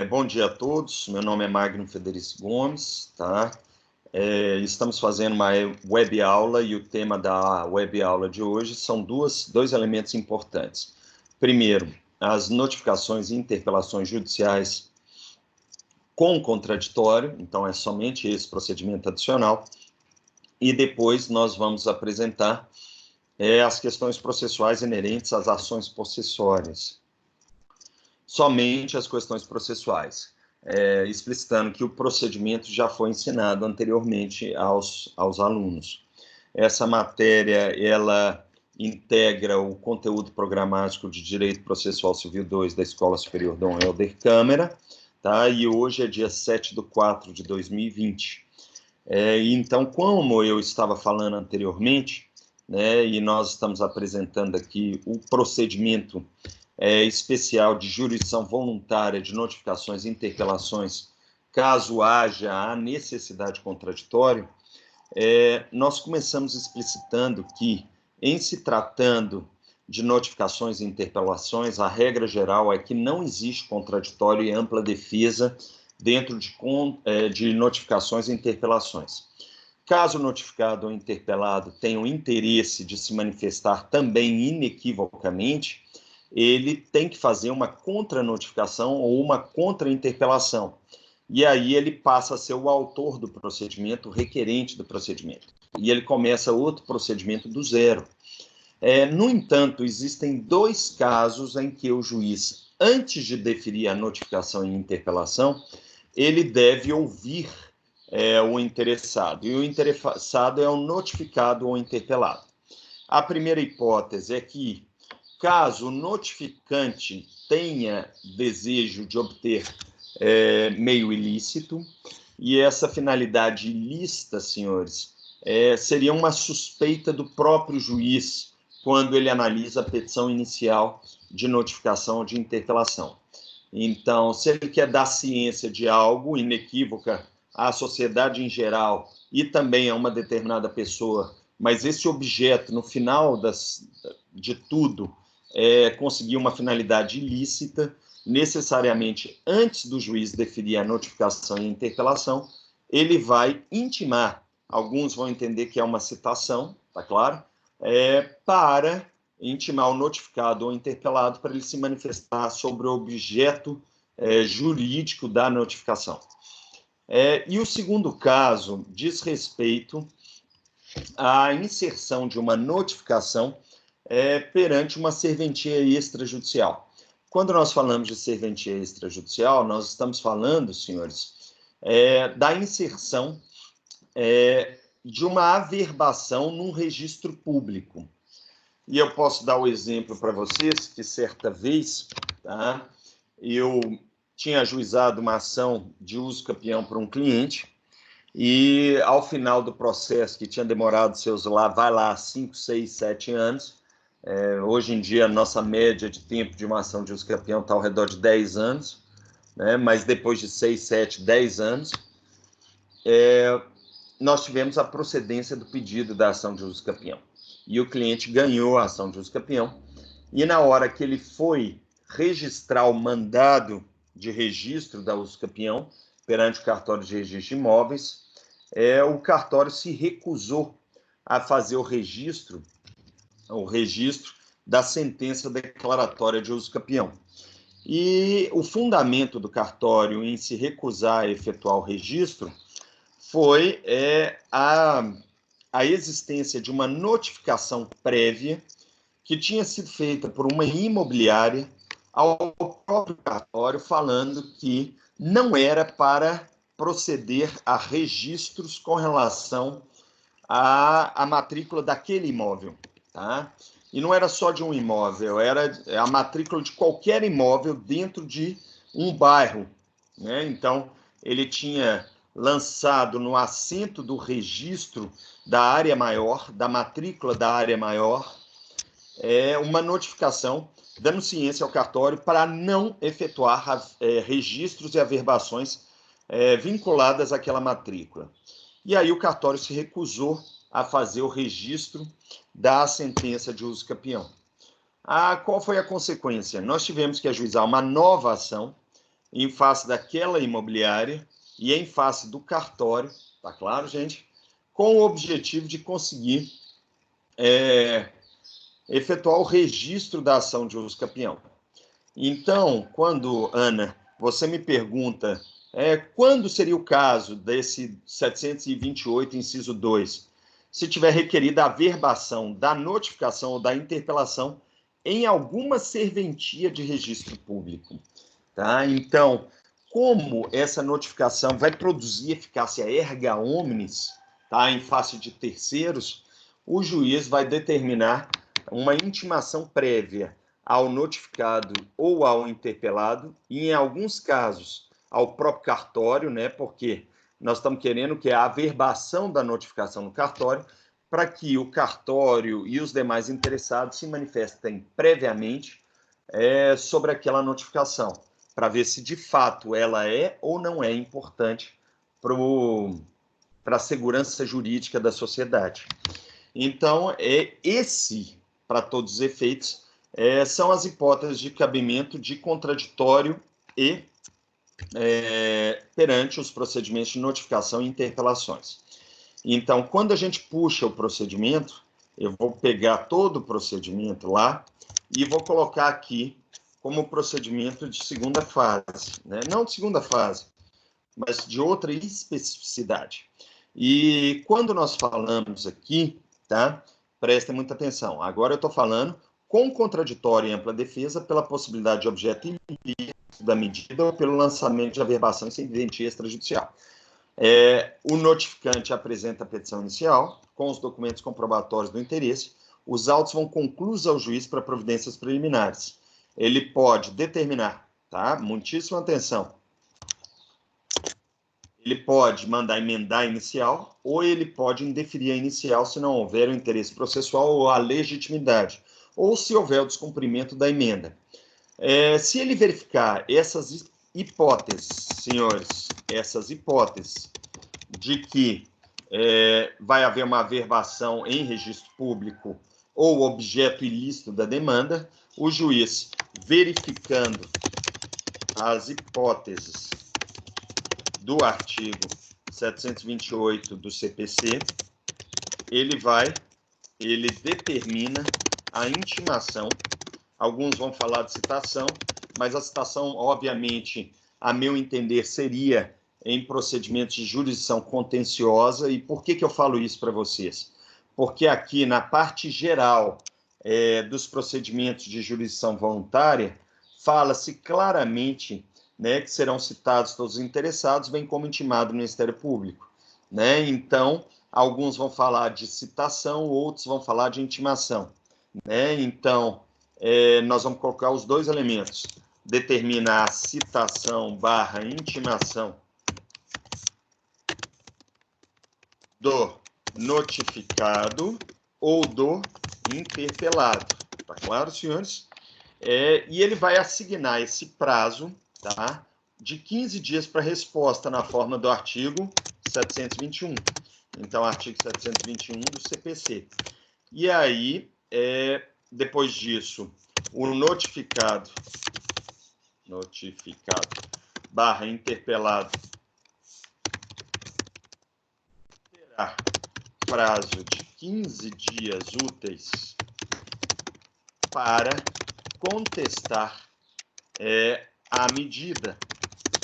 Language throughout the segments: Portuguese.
Bom dia a todos, meu nome é Magno Federici Gomes, tá? Estamos fazendo uma web aula e o tema da web aula de hoje são dois elementos importantes. Primeiro, as notificações e interpelações judiciais com contraditório, então é somente esse procedimento adicional, e depois nós vamos apresentar as questões processuais inerentes às ações possessórias. Somente as questões processuais, explicitando que o procedimento já foi ensinado anteriormente aos alunos. Essa matéria, ela integra o conteúdo programático de Direito Processual Civil 2 da Escola Superior Dom Helder Câmara, tá? E hoje é dia 7/4/2020. Então, como eu estava falando anteriormente, né, e nós estamos apresentando aqui o procedimento especial de jurisdição voluntária de notificações e interpelações, caso haja a necessidade contraditória, nós começamos explicitando que, em se tratando de notificações e interpelações, a regra geral é que não existe contraditório e ampla defesa dentro de notificações e interpelações. Caso o notificado ou interpelado tenha o interesse de se manifestar também inequivocamente, ele tem que fazer uma contranotificação ou uma contrainterpelação. E aí ele passa a ser o autor do procedimento, o requerente do procedimento. E ele começa outro procedimento do zero. No entanto, existem dois casos em que o juiz, antes de deferir a notificação e interpelação, ele deve ouvir o interessado. E o interessado é o notificado ou interpelado. A primeira hipótese é que, caso o notificante tenha desejo de obter meio ilícito, e essa finalidade ilícita, senhores, seria uma suspeita do próprio juiz quando ele analisa a petição inicial de notificação ou de interpelação. Então, se ele quer dar ciência de algo inequívoca à sociedade em geral e também a uma determinada pessoa, mas esse objeto, no final de tudo, conseguir uma finalidade ilícita, necessariamente, antes do juiz deferir a notificação e a interpelação, ele vai intimar, alguns vão entender que é uma citação, tá claro? Para intimar o notificado ou interpelado para ele se manifestar sobre o objeto jurídico da notificação. E o segundo caso diz respeito à inserção de uma notificação perante uma serventia extrajudicial. Quando nós falamos de serventia extrajudicial, nós estamos falando, senhores, da inserção de uma averbação num registro público. E eu posso dar o exemplo para vocês que certa vez, tá, eu tinha ajuizado uma ação de uso capião para um cliente e ao final do processo, que tinha demorado vai lá 5, 6, 7 anos, hoje em dia a nossa média de tempo de uma ação de uso capião está ao redor de 10 anos, né, mas depois de 6, 7, 10 anos, nós tivemos a procedência do pedido da ação de uso capião. E o cliente ganhou a ação de uso capião. E na hora que ele foi registrar o mandado de registro da uso capião perante o cartório de registro de imóveis, o cartório se recusou a fazer o registro da sentença declaratória de uso capião. E o fundamento do cartório em se recusar a efetuar o registro foi a existência de uma notificação prévia que tinha sido feita por uma imobiliária ao próprio cartório, falando que não era para proceder a registros com relação à matrícula daquele imóvel, tá? E não era só de um imóvel, era a matrícula de qualquer imóvel dentro de um bairro, né? Então, ele tinha lançado no assento do registro da área maior, da matrícula da área maior, uma notificação dando ciência ao cartório para não efetuar registros e averbações vinculadas àquela matrícula. E aí o cartório se recusou a fazer o registro da sentença de uso capião. Qual foi a consequência? Nós tivemos que ajuizar uma nova ação em face daquela imobiliária e em face do cartório, tá claro, gente? Com o objetivo de conseguir efetuar o registro da ação de uso capião. Então, quando, Ana, você me pergunta quando seria o caso desse 728, inciso 2, se tiver requerida a averbação da notificação ou da interpelação em alguma serventia de registro público. Tá? Então, como essa notificação vai produzir eficácia erga omnes, tá? Em face de terceiros, o juiz vai determinar uma intimação prévia ao notificado ou ao interpelado, e em alguns casos ao próprio cartório, né? Porque nós estamos querendo que a averbação da notificação no cartório, para que o cartório e os demais interessados se manifestem previamente sobre aquela notificação, para ver se de fato ela é ou não é importante para a segurança jurídica da sociedade. Então, para todos os efeitos, são as hipóteses de cabimento de contraditório e perante os procedimentos de notificação e interpelações. Então, quando a gente puxa o procedimento, eu vou pegar todo o procedimento lá e vou colocar aqui como procedimento de segunda fase, né? Não de segunda fase, mas de outra especificidade. E quando nós falamos aqui, tá? Prestem muita atenção. Agora eu estou falando com contraditório e ampla defesa pela possibilidade de objeto ilícito da medida ou pelo lançamento de averbação sem serventia extrajudicial. O notificante apresenta a petição inicial com os documentos comprobatórios do interesse. Os autos vão conclusos ao juiz para providências preliminares. Ele pode determinar, tá? Muitíssima atenção. Ele pode mandar emendar a inicial ou ele pode indeferir a inicial se não houver o interesse processual ou a legitimidade, ou se houver o descumprimento da emenda. Se ele verificar essas hipóteses, senhores, essas hipóteses de que vai haver uma averbação em registro público ou objeto ilícito da demanda, o juiz, verificando as hipóteses do artigo 728 do CPC, ele determina a intimação. Alguns vão falar de citação, mas a citação, obviamente, a meu entender, seria em procedimentos de jurisdição contenciosa. E por que eu falo isso para vocês? Porque aqui, na parte geral dos procedimentos de jurisdição voluntária, fala-se claramente, né, que serão citados todos os interessados, bem como intimado no Ministério Público. Né? Então, alguns vão falar de citação, outros vão falar de intimação. Né? Então, nós vamos colocar os dois elementos. Determina a citação / intimação do notificado ou do interpelado. Tá claro, senhores? E ele vai assignar esse prazo, tá, de 15 dias para resposta na forma do artigo 721. Então, artigo 721 do CPC. E aí, depois disso, o notificado / interpelado terá prazo de 15 dias úteis para contestar a medida,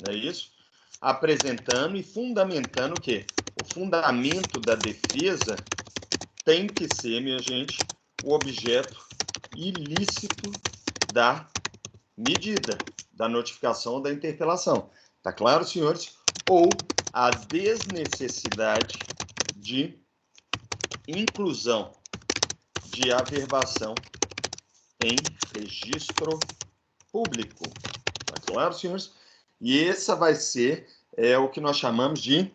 não é isso? Apresentando e fundamentando o quê? O fundamento da defesa tem que ser, minha gente, o objeto ilícito da medida, da notificação ou da interpelação. Tá claro, senhores? Ou a desnecessidade de inclusão de averbação em registro público. Tá claro, senhores? E essa vai ser o que nós chamamos de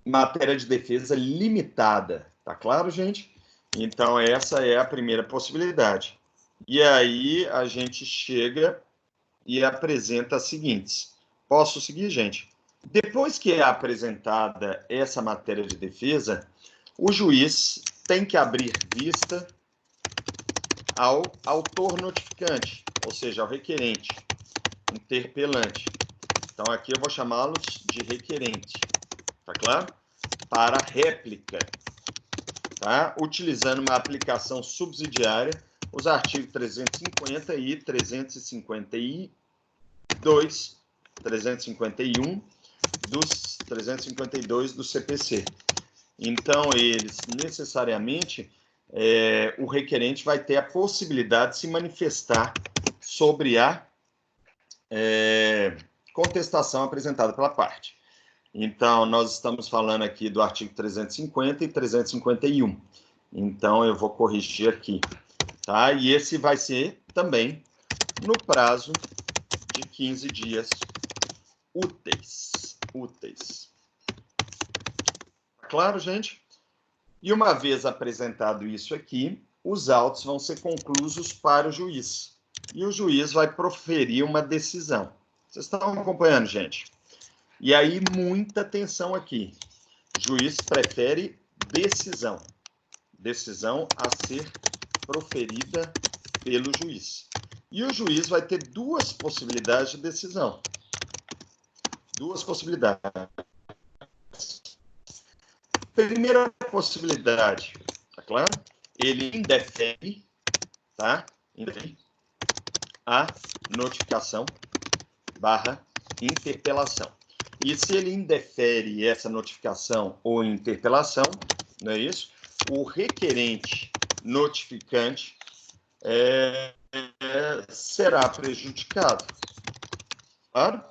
matéria de defesa limitada. Tá claro, gente? Então, essa é a primeira possibilidade. E aí, a gente chega e apresenta as seguintes. Posso seguir, gente? Depois que é apresentada essa matéria de defesa, o juiz tem que abrir vista ao autor notificante, ou seja, ao requerente. interpelante. Então, aqui eu vou chamá-los de requerente, tá claro? Para réplica, tá? Utilizando uma aplicação subsidiária, os artigos 350 e 352, 351 dos 352 do CPC. Então, eles necessariamente, o requerente vai ter a possibilidade de se manifestar sobre a contestação apresentada pela parte. Então, nós estamos falando aqui do artigo 350 e 351. Então, eu vou corrigir aqui, tá? E esse vai ser também no prazo de 15 dias úteis. Claro, gente? E uma vez apresentado isso aqui, os autos vão ser conclusos para o juiz. E o juiz vai proferir uma decisão. Vocês estão acompanhando, gente? E aí, muita atenção aqui. O juiz prefere decisão. Decisão a ser proferida pelo juiz. E o juiz vai ter duas possibilidades de decisão. Duas possibilidades. Primeira possibilidade, tá claro? Ele indefere, tá? Indefere a notificação / interpelação. E se ele indefere essa notificação ou interpelação, não é isso? O requerente notificante será prejudicado. Claro?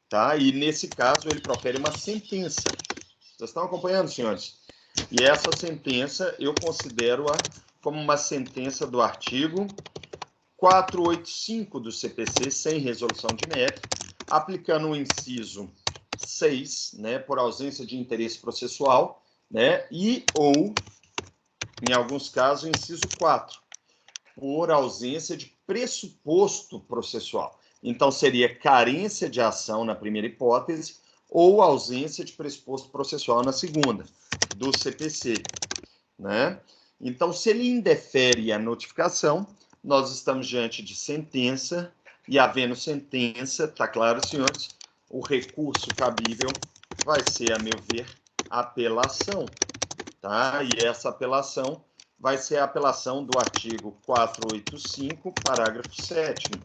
Tá? E nesse caso ele profere uma sentença. Vocês estão acompanhando, senhores? E essa sentença eu considero-a como uma sentença do artigo 485 do CPC, sem resolução de mérito, aplicando o inciso 6, né, por ausência de interesse processual, né, e ou, em alguns casos, o inciso 4, por ausência de pressuposto processual. Então, seria carência de ação na primeira hipótese ou ausência de pressuposto processual na segunda, do CPC, né? Então, se ele indefere a notificação, nós estamos diante de sentença, e havendo sentença, tá claro, senhores, o recurso cabível vai ser, a meu ver, apelação, tá? E essa apelação vai ser a apelação do artigo 485, parágrafo 7º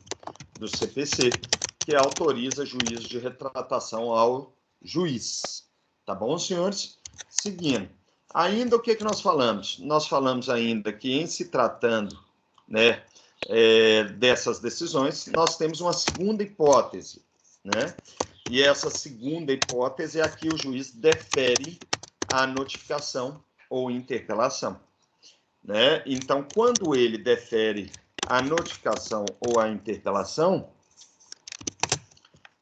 do CPC, que autoriza juízo de retratação ao juiz. Tá bom, senhores? Seguindo. Ainda o que nós falamos? Nós falamos ainda que, em se tratando, né, dessas decisões, nós temos uma segunda hipótese, né? E essa segunda hipótese é a que o juiz defere a notificação ou interpelação, né? Então, quando ele defere a notificação ou a interpelação,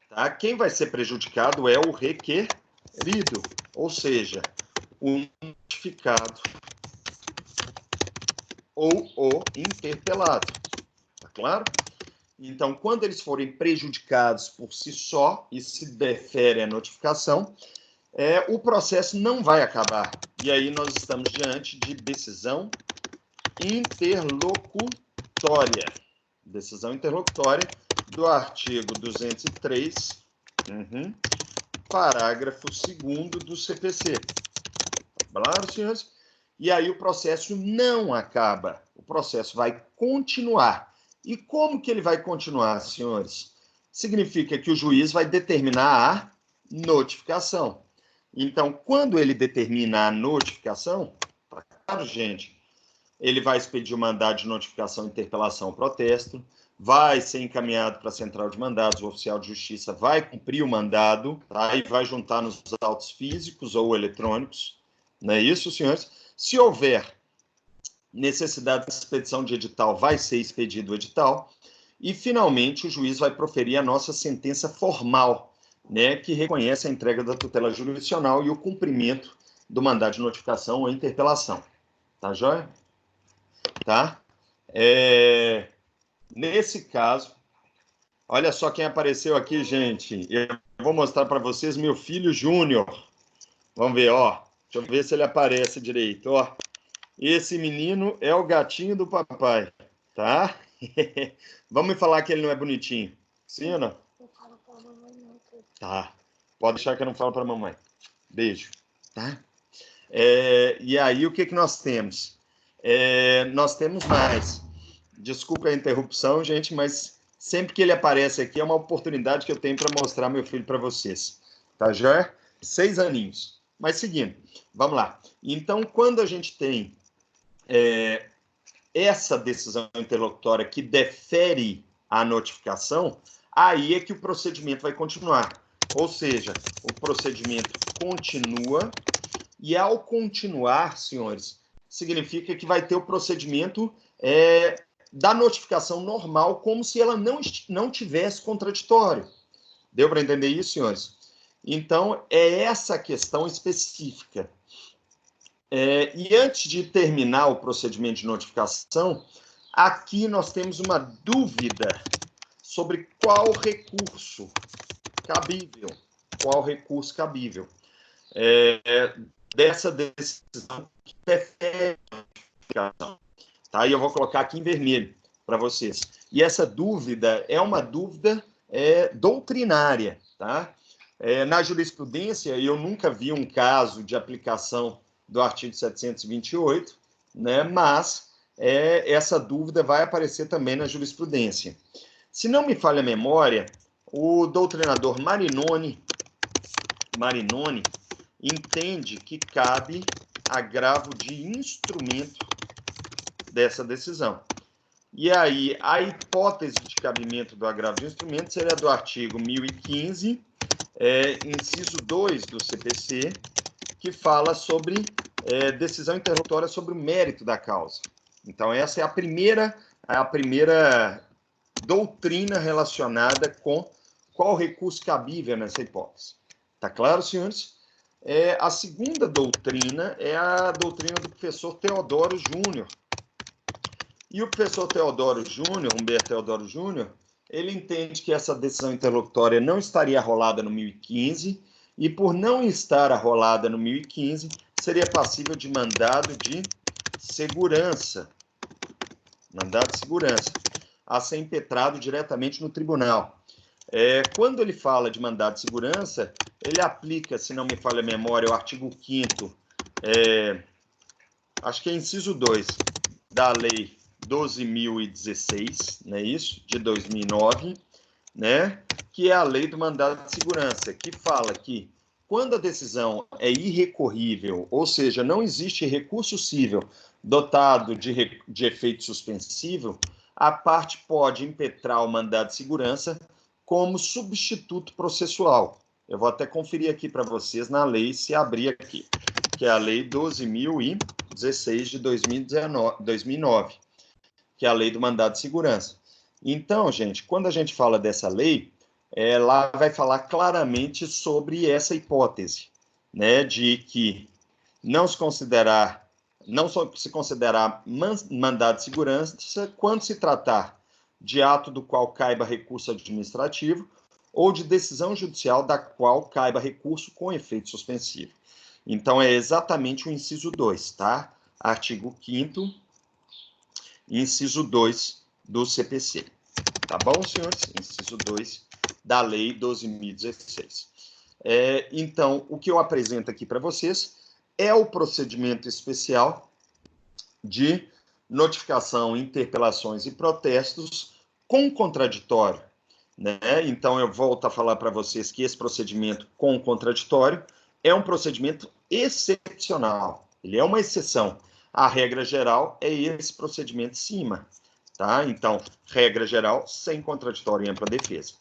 tá? Quem vai ser prejudicado é o requerido, ou seja, o notificado ou o interpelado. Tá claro? Então, quando eles forem prejudicados por si só e se defere a notificação, o processo não vai acabar. E aí nós estamos diante de decisão interlocutória. Decisão interlocutória do artigo 203, parágrafo 2º do CPC. Claro, senhores? E aí o processo não acaba. O processo vai continuar. E como que ele vai continuar, senhores? Significa que o juiz vai determinar a notificação. Então, quando ele determina a notificação, tá claro, gente, ele vai expedir o mandado de notificação, interpelação ou protesto, vai ser encaminhado para a central de mandados, o oficial de justiça vai cumprir o mandado, tá? E vai juntar nos autos físicos ou eletrônicos. Não é isso, senhores? Se houver necessidade de expedição de edital, vai ser expedido o edital. E, finalmente, o juiz vai proferir a nossa sentença formal, né, que reconhece a entrega da tutela jurisdicional e o cumprimento do mandado de notificação ou interpelação. Tá, joia? Tá? Nesse caso, olha só quem apareceu aqui, gente. Eu vou mostrar para vocês meu filho Júnior. Vamos ver, ó. Deixa eu ver se ele aparece direito, ó. Esse menino é o gatinho do papai, tá? Vamos falar que ele não é bonitinho. Sim ou não? Não fala pra mamãe não. Tá. Pode deixar que eu não falo para a mamãe. Beijo. Tá? E aí, o que nós temos? Nós temos mais. Desculpa a interrupção, gente, mas sempre que ele aparece aqui é uma oportunidade que eu tenho para mostrar meu filho para vocês. Tá, já? 6 aninhos. Mas seguindo, vamos lá. Então, quando a gente tem essa decisão interlocutória que defere a notificação, aí é que o procedimento vai continuar. Ou seja, o procedimento continua e, ao continuar, senhores, significa que vai ter o procedimento da notificação normal, como se ela não tivesse contraditório. Deu para entender isso, senhores? Então, é essa questão específica. E antes de terminar o procedimento de notificação, aqui nós temos uma dúvida sobre qual recurso cabível. Qual recurso cabível dessa decisão que defere a notificação. Tá? E eu vou colocar aqui em vermelho para vocês. E essa dúvida é uma dúvida doutrinária. Tá? Na jurisprudência, eu nunca vi um caso de aplicação do artigo 728, né? Mas essa dúvida vai aparecer também na jurisprudência. Se não me falha a memória, o doutrinador Marinoni entende que cabe agravo de instrumento dessa decisão. E aí, a hipótese de cabimento do agravo de instrumento seria do artigo 1015, inciso 2 do CPC, que fala sobre decisão interlocutória sobre o mérito da causa. Então, essa é a primeira doutrina relacionada com qual recurso cabível nessa hipótese. Tá claro, senhores? A segunda doutrina é a doutrina do professor Teodoro Júnior. E o professor Teodoro Júnior, Humberto Teodoro Júnior, ele entende que essa decisão interlocutória não estaria arrolada no 1015 e, por não estar arrolada no 1015, seria passível de mandado de segurança. Mandado de segurança, a ser impetrado diretamente no tribunal. Quando ele fala de mandado de segurança, ele aplica, se não me falha a memória, o artigo 5º, acho que é inciso 2, da Lei 12.016, não é isso? De 2009, né? Que é a Lei do Mandado de Segurança, que fala que quando a decisão é irrecorrível, ou seja, não existe recurso cível dotado de efeito suspensivo, a parte pode impetrar o mandado de segurança como substituto processual. Eu vou até conferir aqui para vocês na lei, se abrir aqui, que é a Lei 12.016 de 2009, que é a Lei do Mandado de Segurança. Então, gente, quando a gente fala dessa lei, ela vai falar claramente sobre essa hipótese, né, de que não se considerar mandado de segurança quando se tratar de ato do qual caiba recurso administrativo ou de decisão judicial da qual caiba recurso com efeito suspensivo. Então, é exatamente o inciso 2, tá? Artigo 5º, inciso 2 do CPC. Tá bom, senhores? Inciso 2 da Lei 12.016. Então, o que eu apresento aqui para vocês é o procedimento especial de notificação, interpelações e protestos com contraditório. Né? Então, eu volto a falar para vocês que esse procedimento com contraditório é um procedimento excepcional. Ele é uma exceção. A regra geral é esse procedimento cima. Tá? Então, regra geral, sem contraditório e ampla defesa.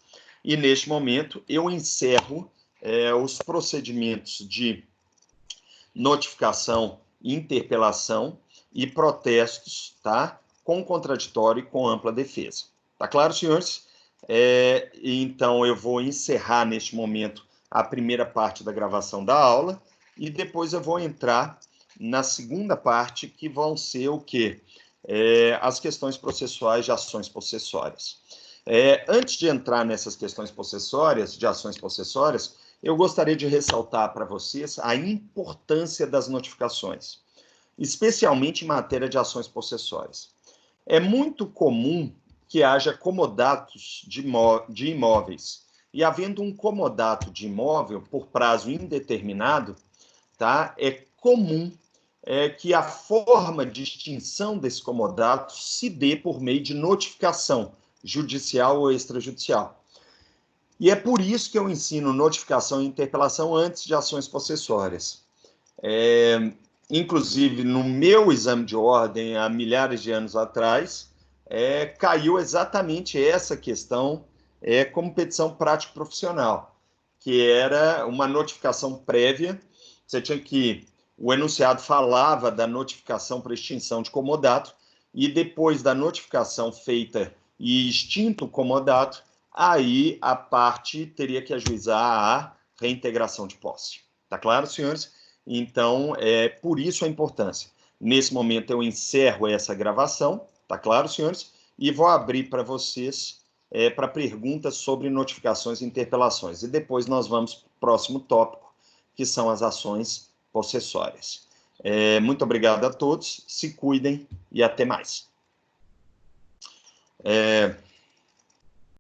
E, neste momento, eu encerro os procedimentos de notificação, interpelação e protestos, tá? Com contraditório e com ampla defesa. Tá claro, senhores? Então, eu vou encerrar, neste momento, a primeira parte da gravação da aula e depois eu vou entrar na segunda parte, que vão ser o quê? As questões processuais de ações possessórias. Antes de entrar nessas questões possessórias, de ações possessórias, eu gostaria de ressaltar para vocês a importância das notificações, especialmente em matéria de ações possessórias. É muito comum que haja comodatos de imóveis. E havendo um comodato de imóvel por prazo indeterminado, tá? É comum que a forma de extinção desse comodato se dê por meio de notificação judicial ou extrajudicial. E é por isso que eu ensino notificação e interpelação antes de ações possessórias. Inclusive, no meu exame de ordem, há milhares de anos atrás, caiu exatamente essa questão como petição prático-profissional, que era uma notificação prévia. Você tinha que... O enunciado falava da notificação para extinção de comodato, e depois da notificação feita e extinto o comodato, aí a parte teria que ajuizar a reintegração de posse. Tá claro, senhores? Então, por isso a importância. Nesse momento, eu encerro essa gravação, tá claro, senhores? E vou abrir para vocês para perguntas sobre notificações e interpelações. E depois nós vamos para o próximo tópico, que são as ações possessórias. Muito obrigado a todos, se cuidem e até mais.